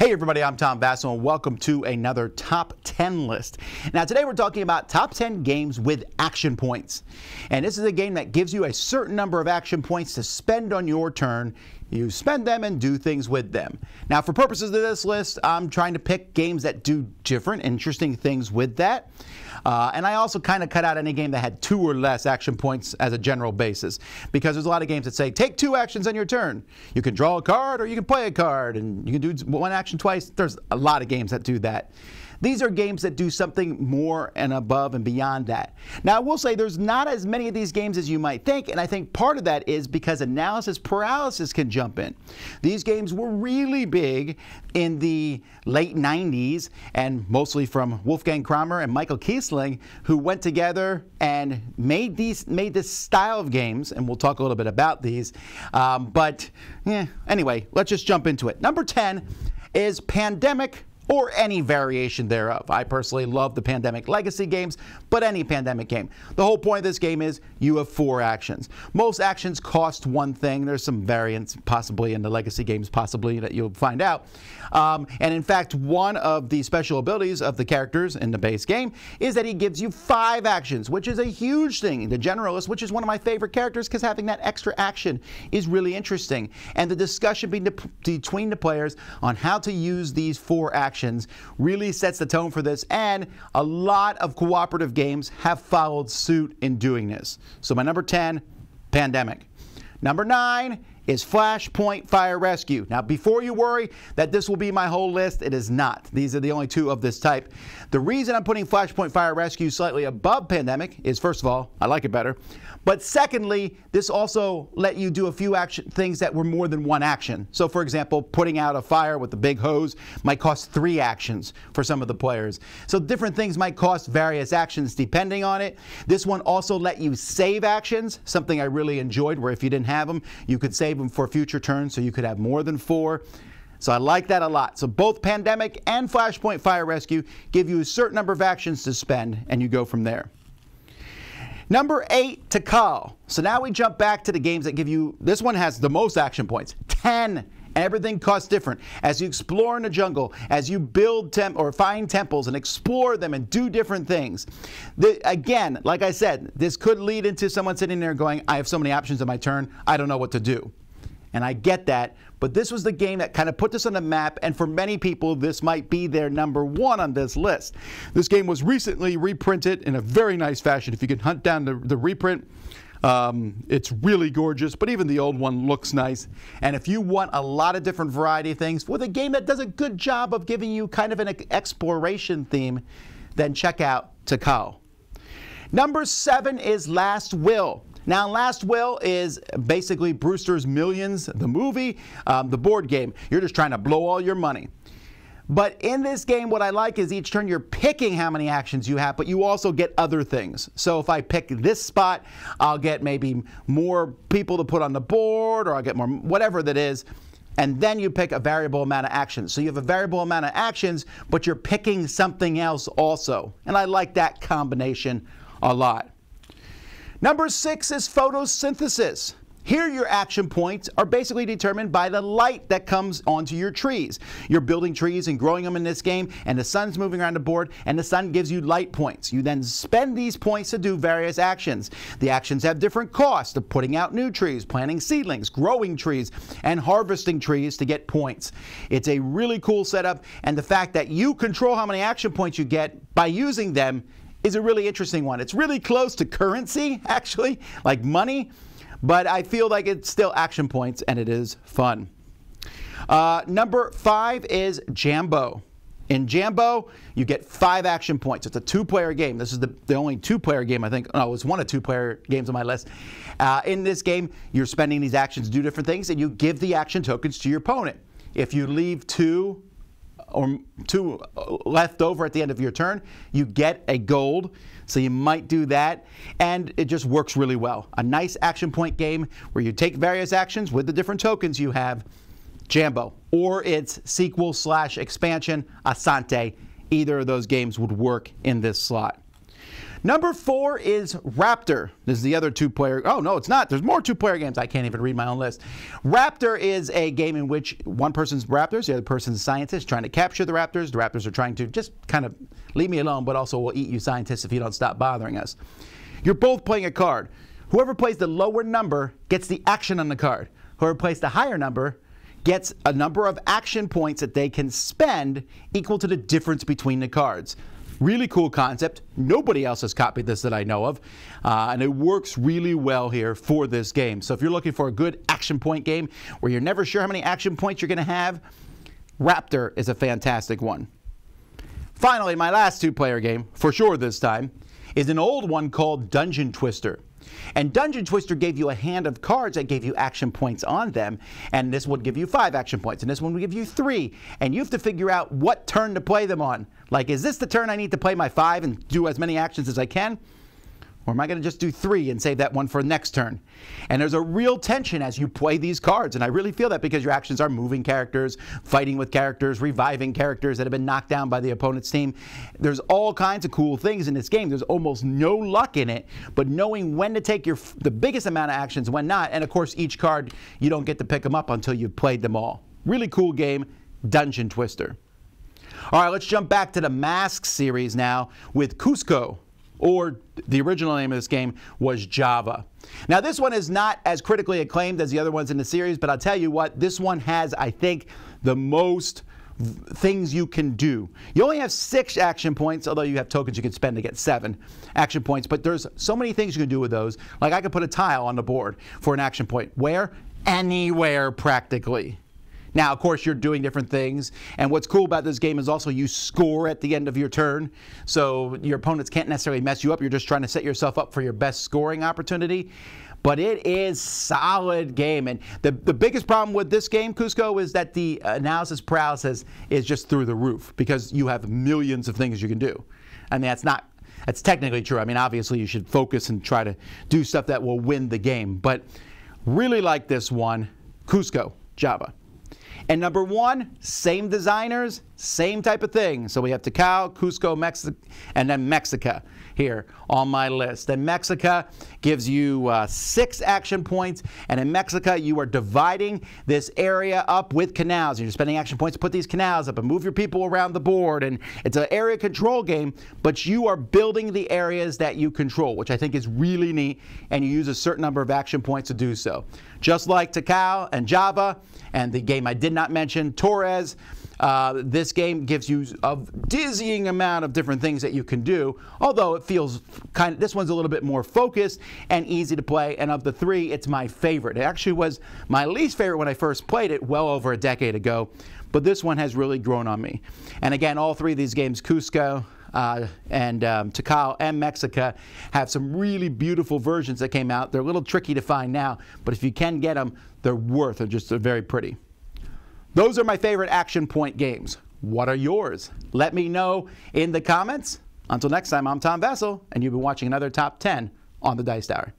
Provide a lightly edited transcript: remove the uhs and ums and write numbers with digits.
Hey everybody, I'm Tom Vasel and welcome to another Top 10 list. Now today we're talking about top 10 games with action points. And this is a game that gives you a certain number of action points to spend on your turn. You spend them and do things with them. Now for purposes of this list, I'm trying to pick games that do different, interesting things with that. And I also kind of cut out any game that had 2 or less action points as a general basis, because there's a lot of games that say take 2 actions on your turn. You can draw a card or you can play a card and you can do 1 action twice. There's a lot of games that do that. These are games that do something more and above and beyond that. Now I will say there's not as many of these games as you might think, and I think part of that is because analysis paralysis can jump in. These games were really big in the late 90s, and mostly from Wolfgang Kramer and Michael Kiesling, who went together and made this style of games, and we'll talk a little bit about these. Anyway, let's just jump into it. Number 10 is Pandemic, or any variation thereof. I personally love the Pandemic Legacy games, but any Pandemic game. The whole point of this game is you have 4 actions. Most actions cost 1 thing. There's some variants possibly in the Legacy games, possibly, that you'll find out. And in fact, one of the special abilities of the characters in the base game is that he gives you 5 actions, which is a huge thing. The Generalist, which is one of my favorite characters, because having that extra action is really interesting. And the discussion between the players on how to use these 4 actions really sets the tone for this, and a lot of cooperative games have followed suit in doing this. So my number 10, Pandemic. Number 9 is Flashpoint Fire Rescue. Now before you worry that this will be my whole list, it is not. These are the only 2 of this type. The reason I'm putting Flashpoint Fire Rescue slightly above Pandemic is, first of all, I like it better. But secondly, this also let you do a few things that were more than 1 action. So for example, putting out a fire with the big hose might cost 3 actions for some of the players. So different things might cost various actions depending on it. This one also let you save actions, something I really enjoyed, where if you didn't have them, you could save them for future turns, so you could have more than 4. So I like that a lot. So both Pandemic and Flashpoint Fire Rescue give you a certain number of actions to spend, and you go from there. Number 8, Tikal. So now we jump back to the games that give you, this one has the most action points, 10. Everything costs different. As you explore in the jungle, as you build or find temples and explore them and do different things. Again, like I said, this could lead into someone sitting there going, I have so many options on my turn, I don't know what to do. And I get that, but this was the game that kind of put this on the map, and for many people, this might be their number 1 on this list. This game was recently reprinted in a very nice fashion. If you can hunt down the reprint, it's really gorgeous, but even the old one looks nice. And if you want a lot of different variety of things with a game that does a good job of giving you kind of an exploration theme, then check out Tikal. Number 7 is Last Will. Now, Last Will is basically Brewster's Millions, the movie, the board game. You're just trying to blow all your money. But in this game, what I like is each turn you're picking how many actions you have, but you also get other things. So if I pick this spot, I'll get maybe more people to put on the board, or I'll get more, whatever that is. And then you pick a variable amount of actions. So you have a variable amount of actions, but you're picking something else also. And I like that combination a lot. Number 6 is Photosynthesis. Here your action points are basically determined by the light that comes onto your trees. You're building trees and growing them in this game, and the sun's moving around the board, and the sun gives you light points. You then spend these points to do various actions. The actions have different costs of putting out new trees, planting seedlings, growing trees, and harvesting trees to get points. It's a really cool setup, and the fact that you control how many action points you get by using them is a really interesting one. It's really close to currency, actually, like money, but I feel like it's still action points, and it is fun. Number 5 is Jambo. In Jambo, you get 5 action points. It's a 2-player game. This is the only 2-player game, I think. No, it was one of 2-player games on my list. In this game, you're spending these actions to do different things, and you give the action tokens to your opponent. If you leave 2 left over at the end of your turn, you get a gold, so you might do that, and it just works really well. A nice action point game where you take various actions with the different tokens you have. Jambo, or its sequel/expansion, Asante. Either of those games would work in this slot. Number 4 is Raptor. This is the other two-player. Oh, no, it's not. There's more two-player games. I can't even read my own list. Raptor is a game in which one person's raptors, the other person's scientist, trying to capture the raptors. The raptors are trying to just kind of leave me alone, but also will eat you scientists if you don't stop bothering us. You're both playing a card. Whoever plays the lower number gets the action on the card. Whoever plays the higher number gets a number of action points that they can spend equal to the difference between the cards. Really cool concept. Nobody else has copied this that I know of, and it works really well here for this game. So if you're looking for a good action point game where you're never sure how many action points you're going to have, Raptor is a fantastic one. Finally, my last two-player game, for sure this time, is an old one called Dungeon Twister. And Dungeon Twister gave you a hand of cards that gave you action points on them, and this would give you 5 action points, and this one would give you 3, and you have to figure out what turn to play them on. Like, is this the turn I need to play my 5 and do as many actions as I can? Or am I going to just do 3 and save that one for next turn? And there's a real tension as you play these cards, and I really feel that because your actions are moving characters, fighting with characters, reviving characters that have been knocked down by the opponent's team. There's all kinds of cool things in this game. There's almost no luck in it, but knowing when to take the biggest amount of actions, when not, and of course each card, you don't get to pick them up until you've played them all. Really cool game, Dungeon Twister. All right, let's jump back to the Mask series now with Cusco. Or the original name of this game was Java. Now this one is not as critically acclaimed as the other ones in the series, but I'll tell you what, this one has, I think, the most things you can do. You only have 6 action points, although you have tokens you can spend to get 7 action points, but there's so many things you can do with those. Like I could put a tile on the board for an action point. Where? Anywhere practically. Now, of course, you're doing different things, and what's cool about this game is also you score at the end of your turn, so your opponents can't necessarily mess you up. You're just trying to set yourself up for your best scoring opportunity. But it is solid game, and the biggest problem with this game, Cusco, is that the analysis paralysis is just through the roof because you have millions of things you can do. I mean, that's technically true. I mean, obviously, you should focus and try to do stuff that will win the game, but really like this one, Cusco, Java. And number 1, same designers, same type of thing. So we have Tikal, Cusco, Mexico, and then Mexica here on my list. And Mexica gives you 6 action points. And in Mexica, you are dividing this area up with canals. And you're spending action points to put these canals up and move your people around the board. And it's an area control game, but you are building the areas that you control, which I think is really neat. And you use a certain number of action points to do so. Just like Tikal and Java, and the game I did not mention, Torres. This game gives you a dizzying amount of different things that you can do, although it feels this one's a little bit more focused and easy to play, and of the 3, it's my favorite. It actually was my least favorite when I first played it well over a decade ago, but this one has really grown on me. And again, all 3 of these games, Cusco, and Tikal and Mexica, have some really beautiful versions that came out. They're a little tricky to find now, but if you can get them, they're they're very pretty. Those are my favorite action point games. What are yours? Let me know in the comments. Until next time, I'm Tom Vasel, and you've been watching another Top 10 on the Dice Tower.